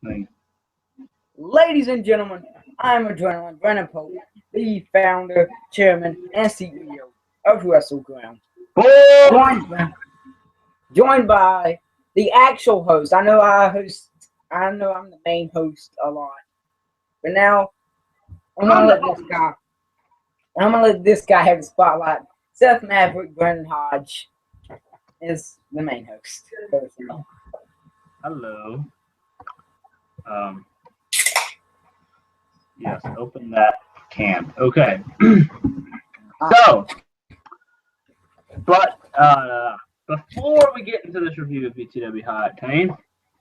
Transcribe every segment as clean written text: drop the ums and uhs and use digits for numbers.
thing. Ladies and gentlemen, I'm Adrenaline Brennan Pope, the founder, chairman, and CEO of Wrestleground. Joined by the actual host. I know I'm the main host a lot. But now I'm gonna let this guy have the spotlight. Seth Maverick Brennan Hodge is the main host. Hello. Yes, open that can. Okay. But before we get into this review of VTW High Octane,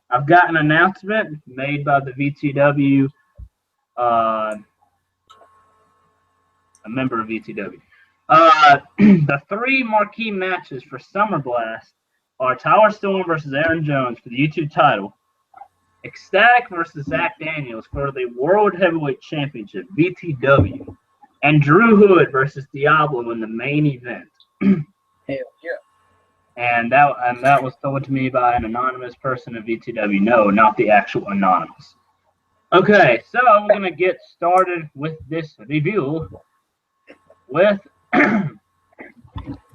I've got an announcement made by the VTW, a member of VTW. The three marquee matches for Summer Blast are Tower Storm versus Aaron Jones for the YouTube title, Ecstatic versus Zach Daniels for the World Heavyweight Championship, VTW, and Drew Hood versus Diablo in the main event. Hell yeah. And that was told to me by an anonymous person at VTW. No, not the actual anonymous. Okay, so we're going to get started with this review with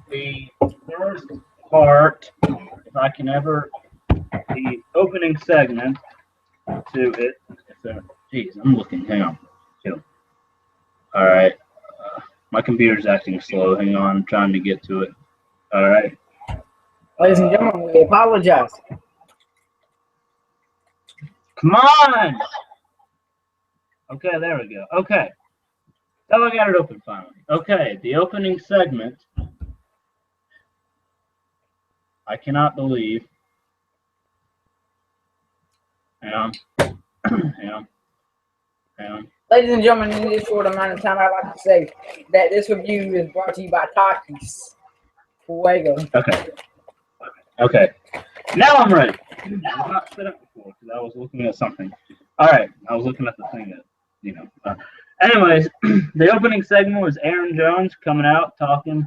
the first part, if I can ever, the opening segment to it. Jeez, I'm looking. Hang on. All right. My computer's acting slow. Hang on. I'm trying to get to it. All right. Ladies and gentlemen, we apologize. Come on! Okay, there we go. Okay. So I got it open finally. Okay, the opening segment. I cannot believe. Hang on. Ladies and gentlemen, in this short amount of time, I'd like to say that this review is brought to you by Takis Fuego. Okay. Now I'm ready. I've not set up before because I was looking at something. All right. I was looking at the thing that, anyways, the opening segment was Aaron Jones coming out talking,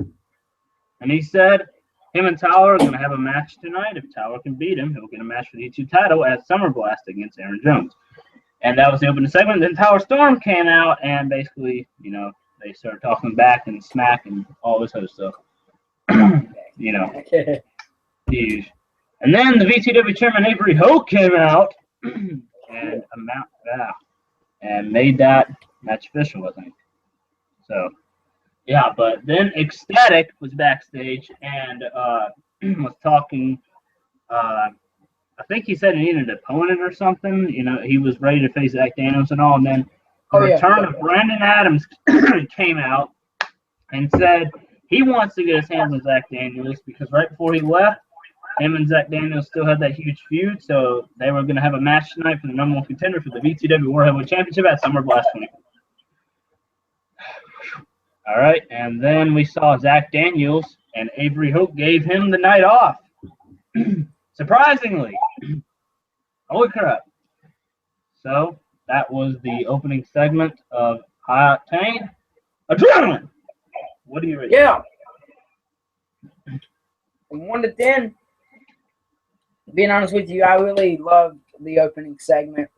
and he said him and Tyler are going to have a match tonight. If Tyler can beat him, he'll get a match for the YouTube title at Summer Blast against Aaron Jones. And that was the opening segment. Then Tower Storm came out and basically, they started talking back and smack and all this other stuff. Huge. And then the VTW chairman Avery Hoke came out and made that match official, I think. So, yeah, but then Ecstatic was backstage and was talking. I think he said he needed an opponent or something. He was ready to face Zach Daniels and all. And then the return of Brandon Adams came out and said he wants to get his hands on Zach Daniels because right before he left, him and Zach Daniels still had that huge feud. So they were going to have a match tonight for the number one contender for the VTW World Heavyweight Championship at Summer Blast 20. All right. And then we saw Zach Daniels and Avery Hoke gave him the night off. Surprisingly. Holy crap. So that was the opening segment of High Octane. Adrenaline! What do you rate? Yeah. From 1 to 10, being honest with you, I really loved the opening segment.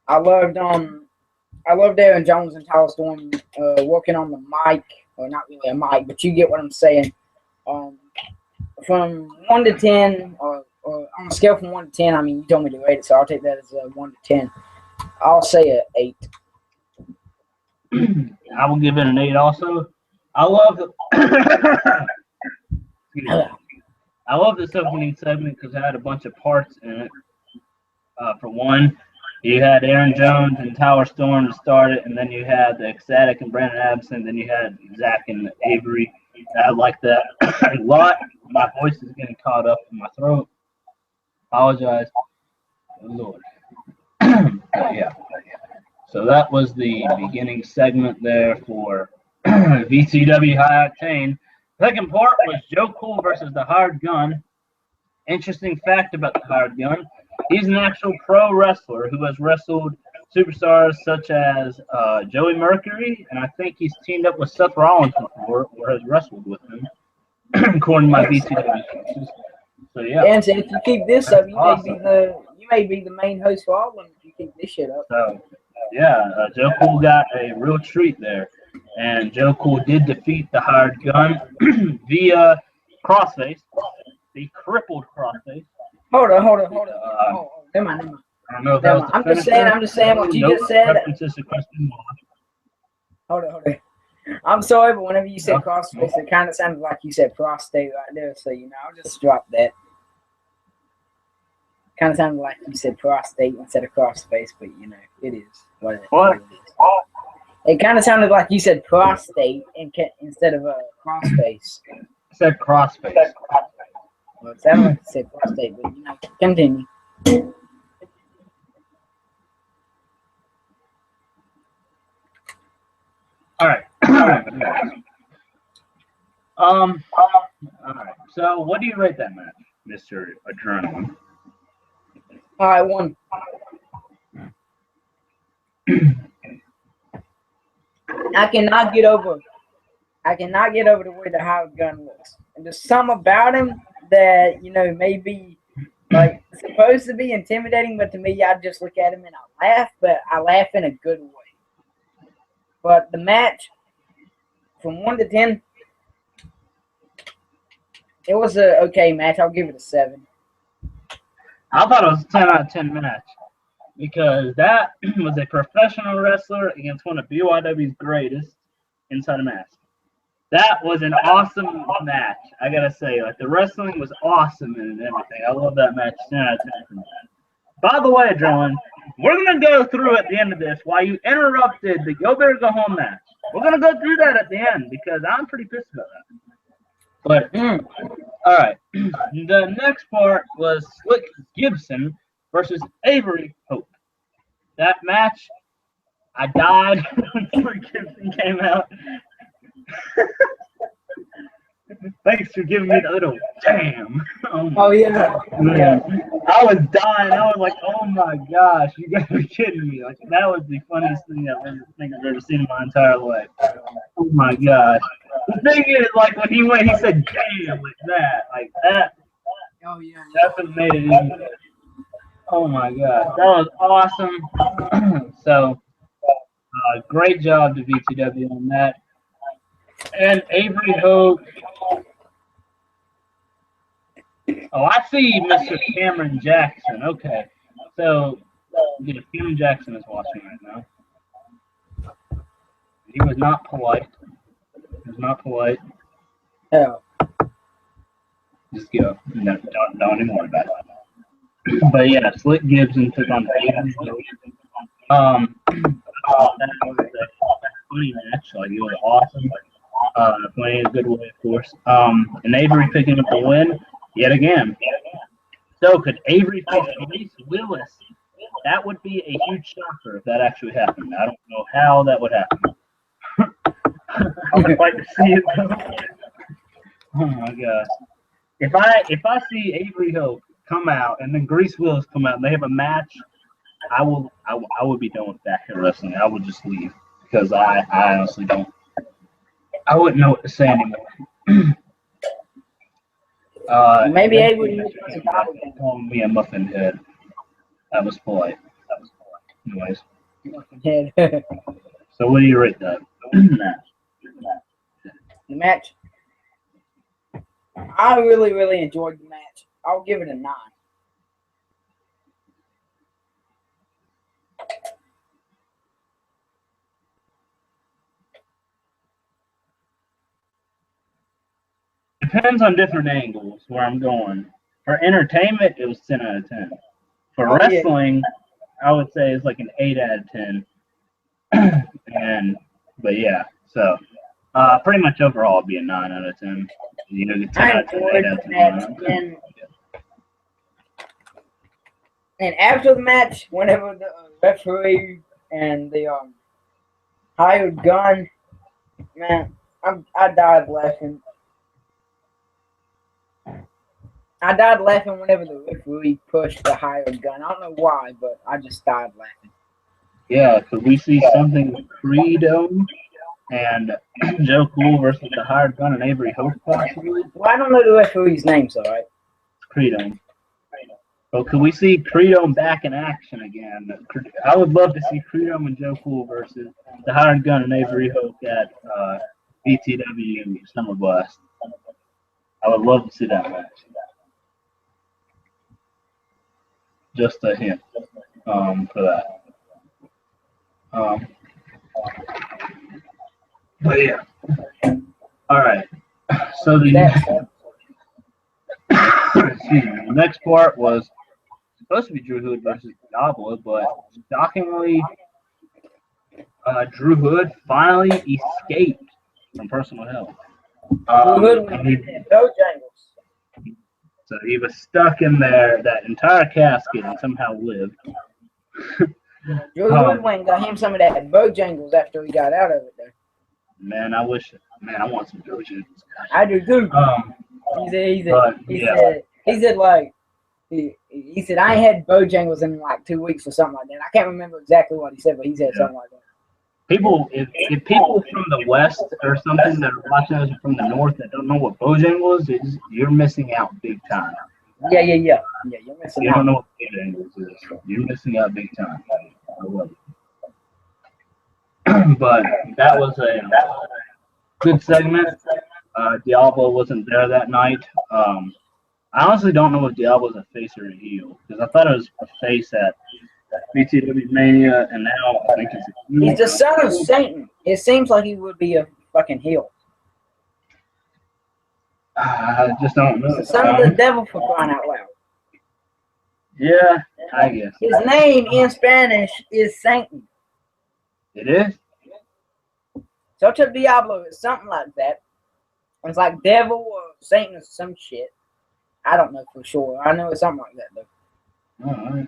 I loved Aaron Jones and Tyler Storm working on the mic, or not really a mic, but you get what I'm saying. From 1 to 10, or on a scale from 1 to 10, I mean, you told me to rate it, so I'll take that as a 1 to 10. I'll say an 8. I will give it an 8 also. I love this opening segment because it had a bunch of parts in it. For one, you had Aaron Jones and Tower Storm to start it, and then you had the Ecstatic and Brandon Adams, and then you had Zach and Avery. I like that a lot. My voice is getting caught up in my throat. Apologize. Oh, Lord. Yeah. So that was the beginning segment there for VTW High Octane. Second part was Joe Cool versus the Hired Gun. Interesting fact about the Hired Gun. He's an actual pro wrestler who has wrestled superstars such as Joey Mercury, and I think he's teamed up with Seth Rollins before or has wrestled with him, according to my VTW sources. So, yeah. And so if you keep this up, you may be the main host for all of them if you keep this shit up. So, yeah, Joe Cool got a real treat there. And Joe Cool did defeat the hired gun via crossface, the crippled crossface. Hold on. Never mind. I don't know if Never that was mind. the I'm just saying what you just said. References to question mark. Hold on. I'm sorry, but whenever you said crossface, it kind of sounded like you said prostate right there. So, I'll just drop that. Kind of sounded like you said prostate instead of crossface, but, it is what it is. It kind of sounded like you said prostate instead of a crossface. I said crossface. Well, it sounded like you said prostate, but, continue. All right. All right. So, what do you rate that match, Mr. Adrenaline? All right, 1. I cannot get over the way the Howard Gun looks. And there's something about him that, may be like supposed to be intimidating, but to me, I just look at him and I laugh, but I laugh in a good way. But the match, from 1 to 10, it was a okay match. I'll give it a 7. I thought it was a 10 out of 10 match because that was a professional wrestler against one of BYW's greatest inside a mask. That was an awesome match. I gotta say, the wrestling was awesome and everything. I love that match. 10 out of 10 for that. By the way, Adrenaline, we're gonna go through at the end of this why you interrupted the Go Bear Go Home match. We're gonna go through that at the end because I'm pretty pissed about that. But all right, the next part was Slick Gibson versus Avery Hope. That match, I died when Slick Gibson came out. Thanks for giving me the little damn. Oh yeah. Man. I was dying. I was like, oh my gosh, you guys are kidding me. That was the funniest thing I've ever seen in my entire life. Oh my gosh. The thing is, when he went, he said damn like that. Oh yeah. Definitely made it even better. Oh my gosh. That was awesome. So, great job to VTW on that. And Avery Hope. Oh, I see Mr. Cameron Jackson. Okay. So, Cameron Jackson is watching right now. He was not polite. Yeah. Just go. No, don't even worry about it. But yeah, Slick Gibson took on Avery Hope. That was a funny match. It was awesome. Playing a good way, of course. And Avery picking up the win yet again. So could Avery face Reese Willis? That would be a huge shocker if that actually happened. I don't know how that would happen. I would like to see it though. Oh my god! If I see Avery Hope come out and then Reese Willis come out and they have a match, I would be done with backyard wrestling. I would just leave because I honestly don't. I wouldn't know what to say anymore. Maybe Avery calling me a muffin head. That was polite. Anyways. Muffin head. So what do you rate that? The match. I really, really enjoyed the match. I'll give it a 9. Depends on different angles where I'm going. For entertainment, it was 10 out of 10. For wrestling, I would say it's like an 8 out of 10. But yeah, so pretty much overall it'd be a 9 out of 10. 10 out of 10, 8 out of 10. And after the match, whenever the referee and the hired gun, man, I died laughing. I died laughing whenever the referee pushed the hired gun. I don't know why, but I just died laughing. Yeah, because we see something with Credo and Joe Cool versus the hired gun and Avery Hope possibly. Well, I don't know the referee's name, so right? Credo. Well, could we see Creedom back in action again? I would love to see Creedom and Joe Cool versus the Hired Gun and Avery Hope at VTW Summer Blast. I would love to see that match. Just a hint for that. But yeah. All right. So the excuse me, the next part was supposed to be Drew Hood versus Diablo, but shockingly, Drew Hood finally escaped from personal hell. Drew Hood went in Bojangles. So he was stuck in there, that entire casket, and somehow lived. Drew Hood went and got him some of that Bojangles after he got out of it there. Man, I want some Bojangles. I do too. He said I ain't had Bojangles in like 2 weeks or something like that. I can't remember exactly what he said, but he said something like that. People, if people from the West or something that are watching us from the North that don't know what Bojangles is, you're missing out big time. Yeah, you're missing out. You don't know what Bojangles is. You're missing out big time. I love it. But that was a good segment. Diablo wasn't there that night. I honestly don't know if Diablo's a face or a heel, because I thought it was a face at VTW Mania, and now I think it's a heel. He's the son of Satan. It seems like he would be a fucking heel. I just don't know. He's the son of the devil, for crying out loud. Yeah, I guess. His name in Spanish is Satan. It is? So to Diablo is something like that. It's like devil or Satan or some shit. I don't know for sure. I know it's something like that though. Alright.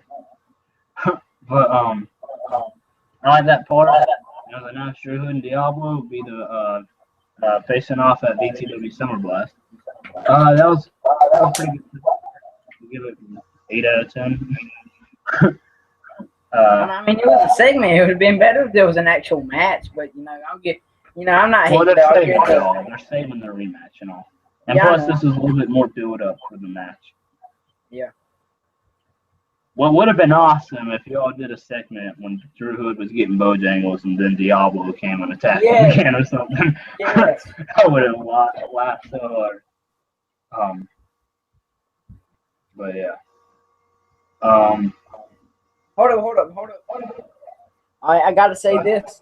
But I like that part. You know, the announced Drew Hood and Diablo would be the facing off at VTW Summer Blast. That was pretty good. I'll give it 8 out of 10. I mean, it was a segment. It would have been better if there was an actual match, but I'm not hating they're saving their rematch and all. And yeah, plus, this is a little bit more build up for the match. Yeah. What would have been awesome if y'all did a segment when Drew Hood was getting Bojangles and then Diablo came and attacked him again or something. Yes. I would have laughed so hard. But yeah. Hold up. I gotta say this.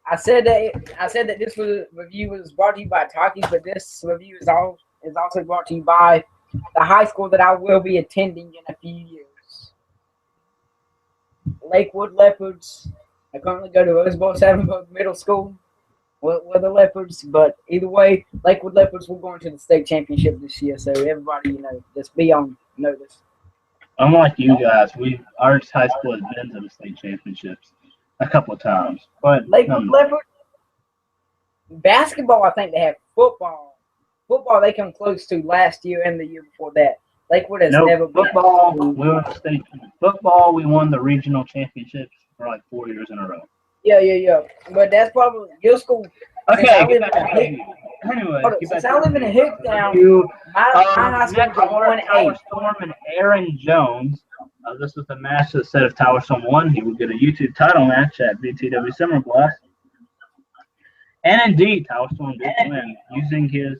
I said that this review was brought to you by Talkies, but this review is also brought to you by the high school that I will be attending in a few years. Lakewood Leopards. I currently go to Roseboro Savinburg Middle School. We're the Leopards, but either way, Lakewood Leopards will go into the state championship this year, so everybody, just be on notice. Unlike you guys, our high school has been to the state championships a couple of times. But Lakewood Leopards, basketball, I think they have. Football, they come close to last year and the year before that. Lakewood has never been. Football, we won the state. Football, we won the regional championships for like 4 years in a row. Yeah. But that's probably your school. Okay, Since I live in a hick town, my high school was 1-8. Storm and Aaron Jones. This was the match that said if Tower Storm won, he would get a YouTube title match at VTW Summer Blast. And indeed, Tower Storm did win using his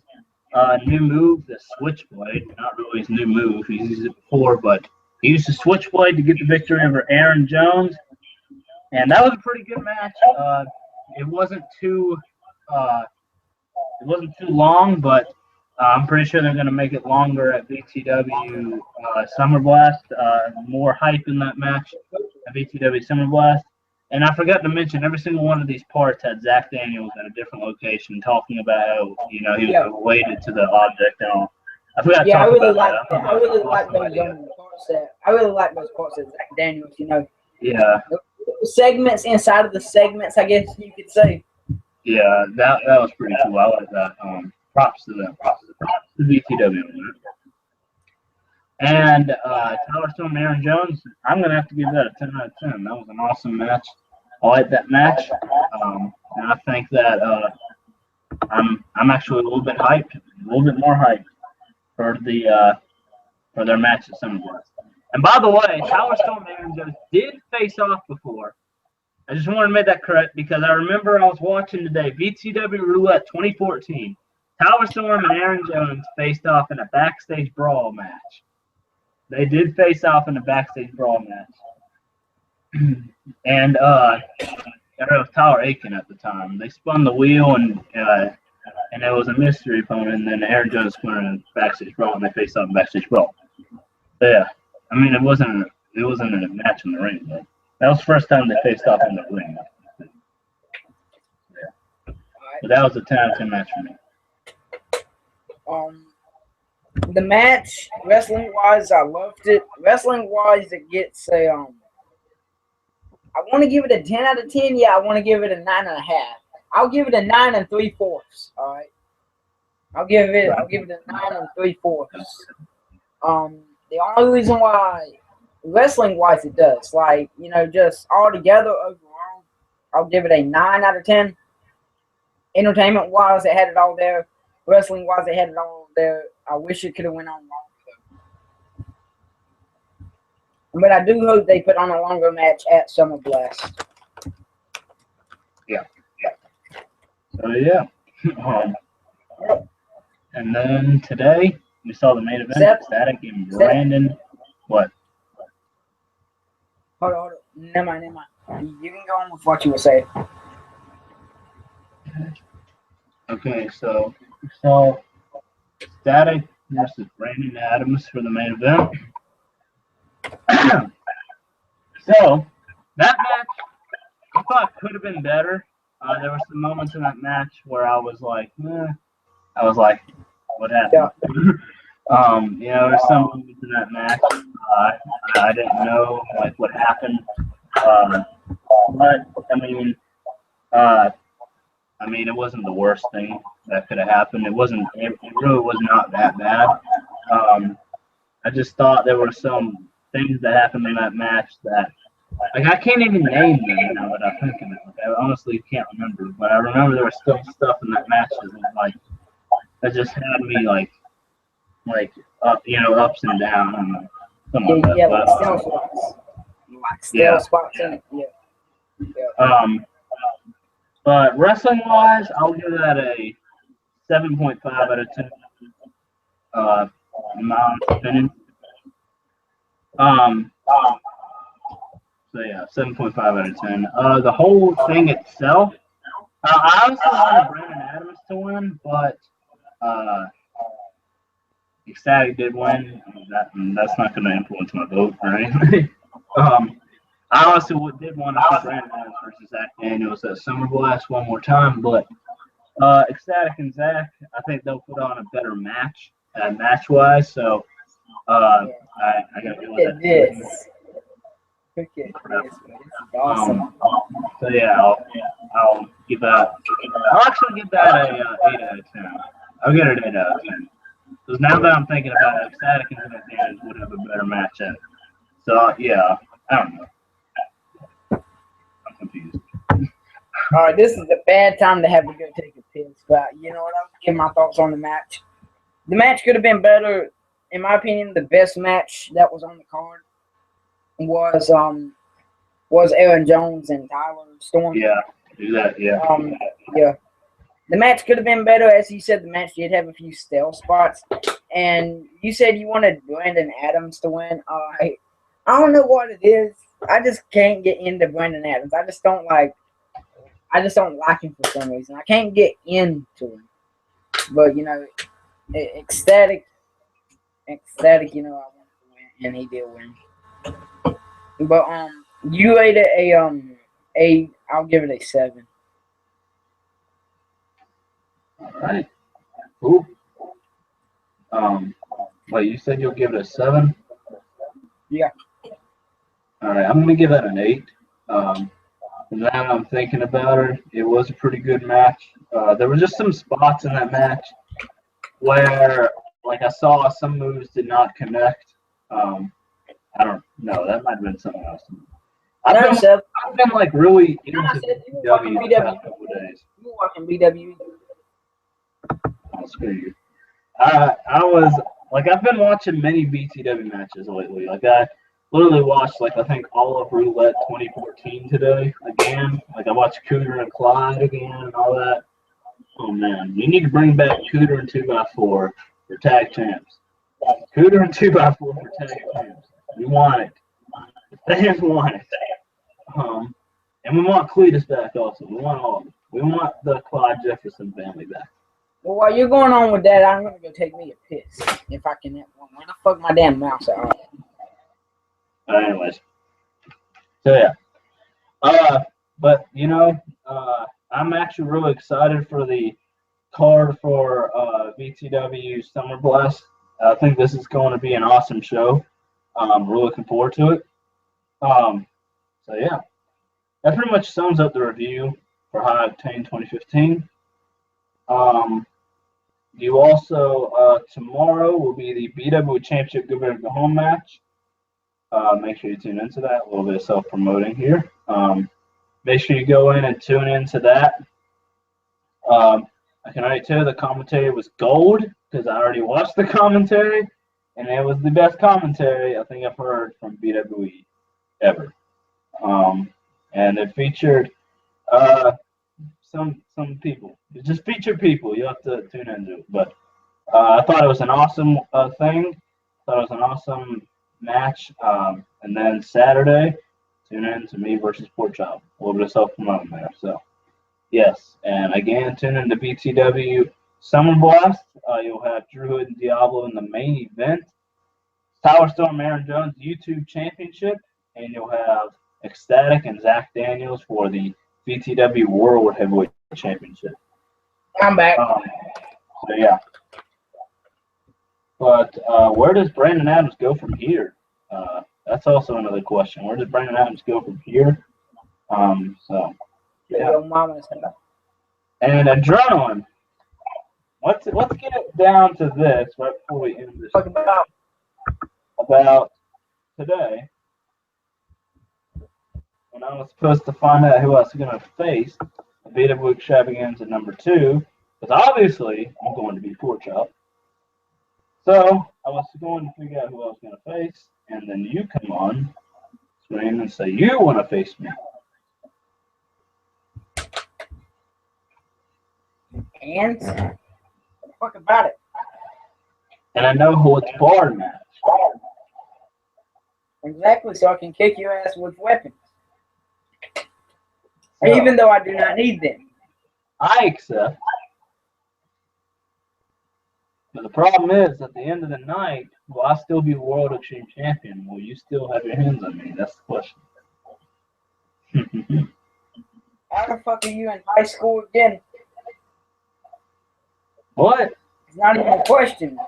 new move, the Switchblade. Not really his new move. He's used it before, but he used the Switchblade to get the victory over Aaron Jones. And that was a pretty good match. It wasn't too long, but I'm pretty sure they're going to make it longer at VTW Summer Blast. More hype in that match at VTW Summer Blast. And I forgot to mention, every single one of these parts had Zach Daniels at a different location talking about how, he was related to the object and all. I forgot to talk about that. I really like those parts that Zach Daniels, Yeah. Segments inside of the segments, I guess you could say. Yeah, that was pretty cool. I like that. Props to them. Props to VTW. And Tyler Stone and Aaron Jones, I'm going to have to give that a 10 out of 10. That was an awesome match. I like that match. And I think that I'm actually a little bit hyped, a little bit more hyped for their match at Summer Blast. And by the way, Tower Storm and Aaron Jones did face off before. I just wanted to make that correct because I remember I was watching today VTW Roulette 2014. Tower Storm and Aaron Jones faced off in a backstage brawl match. They did face off in a backstage brawl match. And it was Tyler Aiken at the time. They spun the wheel and it was a mystery opponent. And then Aaron Jones went in a backstage brawl and they faced off in backstage brawl. So, yeah, I mean it wasn't a match in the ring though. That was the first time they faced off in the ring. Yeah. But that was a 10 out of 10 match for me. The match, wrestling wise, I loved it. Wrestling wise, it gets a I want to give it a 10 out of 10. Yeah, I want to give it a 9.5. I'll give it a 9 3/4. All right. I'll give it a 9 3/4. The only reason why, wrestling wise, it does, like, you know, just all together overall, I'll give it a 9 out of 10. Entertainment wise, it had it all there. Wrestling wise, it had it all there. I wish it could have went on longer. But I do hope they put on a longer match at Summer Blast. Yeah. So, yeah. And then today, we saw the main event. Static and Brandon. What? Hold on. Never mind. You can go on with what you were saying. Okay, so we saw Static versus Brandon Adams for the main event. So, that match, I thought could have been better. There were some moments in that match where I was like, what happened? Yeah. You know, there's some moments in that match. I didn't know like what happened. But I mean, it wasn't the worst thing that could have happened. It really was not that bad. I just thought there were some things that happened in that match that, like, I can't even name them now that I think of it. Like, I honestly can't remember, but I remember there was still stuff in that match that just had me like up, you know, ups and downs and something like that. Yeah, like still spots. Like still spots in it. Yeah. But wrestling wise, I'll give that a 7.5 out of 10. In my opinion. So yeah, 7.5 out of 10. The whole thing itself, I also wanted Brandon Adams to win, but Ecstatic did win. That's not going to influence my vote or anything. I also did want to see Brandon Adams versus Zach Daniels at Summer Blast one more time, but Ecstatic and Zach, I think they'll put on a better match, match-wise. So I got to go with that. Look at this. This is awesome. So yeah, I'll give that. I'll actually give that a 8 out of 10. I'll get it 8 out of 10. Because now that I'm thinking about it, Ecstatic and Zach Daniels would have a better match at it. So yeah, I don't know. I'm confused. All right, this is a bad time to have to go take a piss, but you know what? I'll give my thoughts on the match. The match could have been better. In my opinion, the best match that was on the card was Aaron Jones and Tyler Storm. Yeah, do that. Yeah. Yeah. The match could have been better. As you said, the match did have a few stale spots. And you said you wanted Brandon Adams to win. I don't know what it is. I just can't get into Brandon Adams. I just don't like him for some reason. I can't get into him. But, you know, ecstatic, you know, I wanted to win, and he did win. But you rate it I'll give it a 7. All right. Cool. Wait, you said you'll give it a 7? Yeah. All right, I'm gonna give that an 8. Now I'm thinking about it, it was a pretty good match. There were just some spots in that match where, like, I saw some moves did not connect. I don't know. That might have been something else. I've been like really into BW the past couple of days. You were watching BW. Oh, screw you. I was like, I've been watching many BTW matches lately. Like, literally watched, like, I think all of Roulette 2014 today again. Like, I watched Cooter and Clyde again and all that. Oh, man. You need to bring back Cooter and 2x4 for tag champs. Cooter and 2x4 for tag champs. We want it. The fans want it. And we want Cletus back also. We want all of it. We want the Clyde Jefferson family back. Well, while you're going on with that, I'm going to go take me a piss. If I can have one. When I fuck my damn mouse out. Anyways. So, yeah. But, you know, I'm actually really excited for the card for VTW Summer Blast. I think this is going to be an awesome show. We're looking forward to it. So, yeah. That pretty much sums up the review for High Octane 2015. You also, tomorrow will be the BW Championship Go Big Go Home match. Make sure you tune into that. A little bit of self-promoting here. Make sure you go in and tune into that. I can already tell you the commentary was gold because I already watched the commentary, and it was the best commentary I think I've heard from BWE ever. And it featured some people. It just featured people. You have to tune into it. But I thought it was an awesome thing. Thought it was an awesome match. And then Saturday, tune in to me versus Pork Chop. A little bit of self-promoting there. So, yes. And again, tune in to BTW Summer Blast. You'll have Drew Hood and Diablo in the main event. Tyler Storm, Aaron Jones, YouTube Championship. And you'll have Ecstatic and Zach Daniels for the VTW World Heavyweight Championship. I'm back. So, yeah. But where does Brandon Adams go from here? That's also another question. Where does Brandon Adams go from here? So, yeah. And Adrenaline. Let's get it down to this right before we end this. About today, when I was supposed to find out who I was going to face, the BW Extravaganza number 2, because obviously I'm going to be Pork Chop. So I was going to figure out who I was going to face, and then you come on screen and say you want to face me. And what the fuck about it? And I know who it's barred match. Exactly, so I can kick your ass with weapons. So, even though I do not need them. I accept. But the problem is, at the end of the night, will I still be World Extreme Champion? Will you still have your hands on me? That's the question. How the fuck are you in high school again? What? It's not even a question.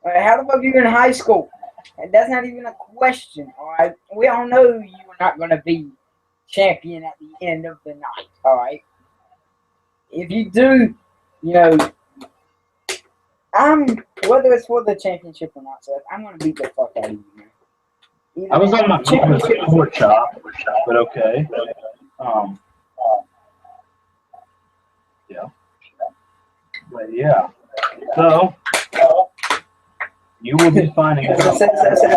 How the fuck are you in high school? And that's not even a question, alright? We all know you are not going to be champion at the end of the night, alright? If you do, you know, whether it's for the championship or not, so I'm going to beat the fuck out of you, man. I was on my championship Pork Chop, but okay. Yeah. But yeah. So, you will be finding out.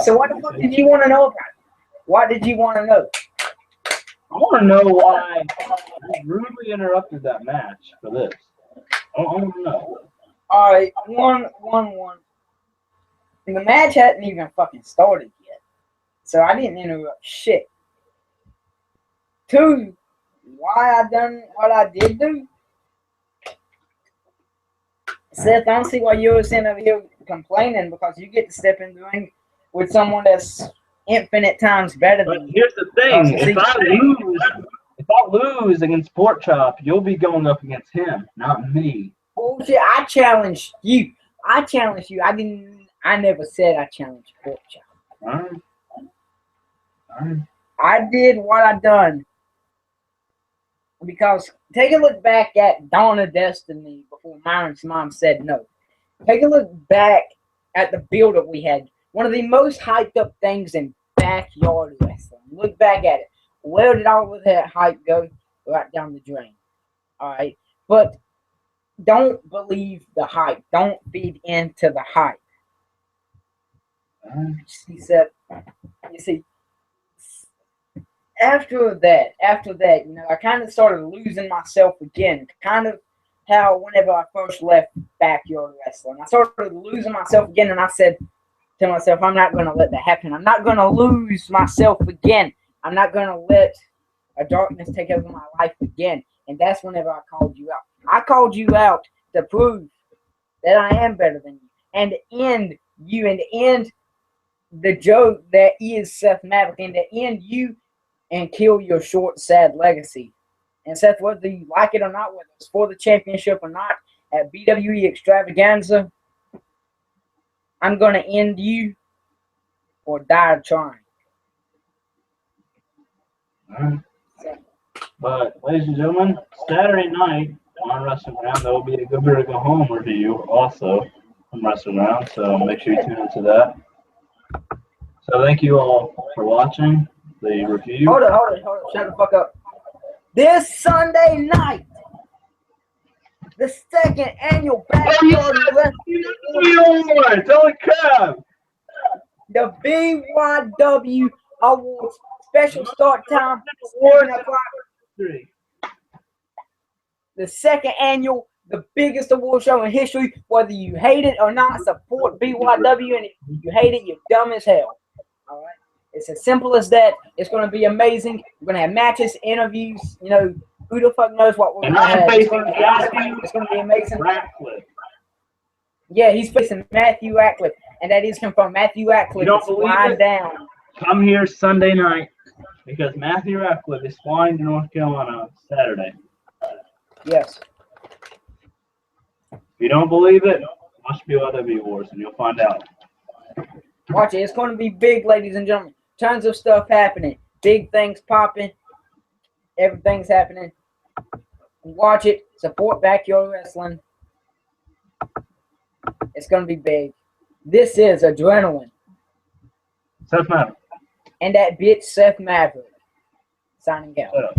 So what the fuck did you want to know about it? Why did you want to know? I want to know why you rudely interrupted that match for this. I want to know. All right, one. And the match hadn't even fucking started yet, so I didn't interrupt shit. 2, why I done what I did do? Seth, I don't see why you're sitting over here complaining because you get to step in the ring with someone that's infinite times better than you. Here's the thing: if I lose against Pork Chop, you'll be going up against him, not me. Bullshit! I challenged you. I never said I challenged Pork Chop. All right. I did what I done. Because take a look back at Dawn of Destiny before Myron's mom said no. Take a look back at the build-up we had. One of the most hyped up things in backyard wrestling. Look back at it. Where did all of that hype go? Right down the drain. Alright? But don't believe the hype. Don't feed into the hype. You see, after that, you know, I kind of started losing myself again. Kind of how whenever I first left backyard wrestling, I started losing myself again, and I said to myself, I'm not going to let that happen. I'm not going to lose myself again. I'm not going to let a darkness take over my life again. And that's whenever I called you out. I called you out to prove that I am better than you, and end you, and end the joke that is Seth Maverick, and to end you and kill your short, sad legacy. And Seth, whether you like it or not, whether it's for the championship or not, at BWE Extravaganza, I'm going to end you or die trying. All right. But, ladies and gentlemen, Saturday night on Wrestleground, there will be a Go Big or Go Home review also from Wrestleground, so make sure you tune into that. So thank you all for watching the review. Hold on. Shut the fuck up. This Sunday night, the second annual Backyard Wrestling, Holy crap! the BYW Awards special start time, 7 o'clock. The second annual, the biggest award show in history. Whether you hate it or not, support BYW, and if you hate it, you're dumb as hell. All right, it's as simple as that. It's going to be amazing. We're going to have matches, interviews. You know, who the fuck knows what we're going to have. It's going to be awesome. It's going to be amazing. Ratcliffe. Yeah, he's facing Matthew Ratcliffe, and that is confirmed. Matthew Ratcliffe is flying down. Come here Sunday night because Matthew Ratcliffe is flying to North Carolina on Saturday. Yes. If you don't believe it, watch BYW Wars and you'll find out. Watch it. It's going to be big, ladies and gentlemen. Tons of stuff happening. Big things popping. Everything's happening. Watch it. Support Backyard Wrestling. It's going to be big. This is Adrenaline. Seth Maverick. And that bitch Seth Maverick. Signing out.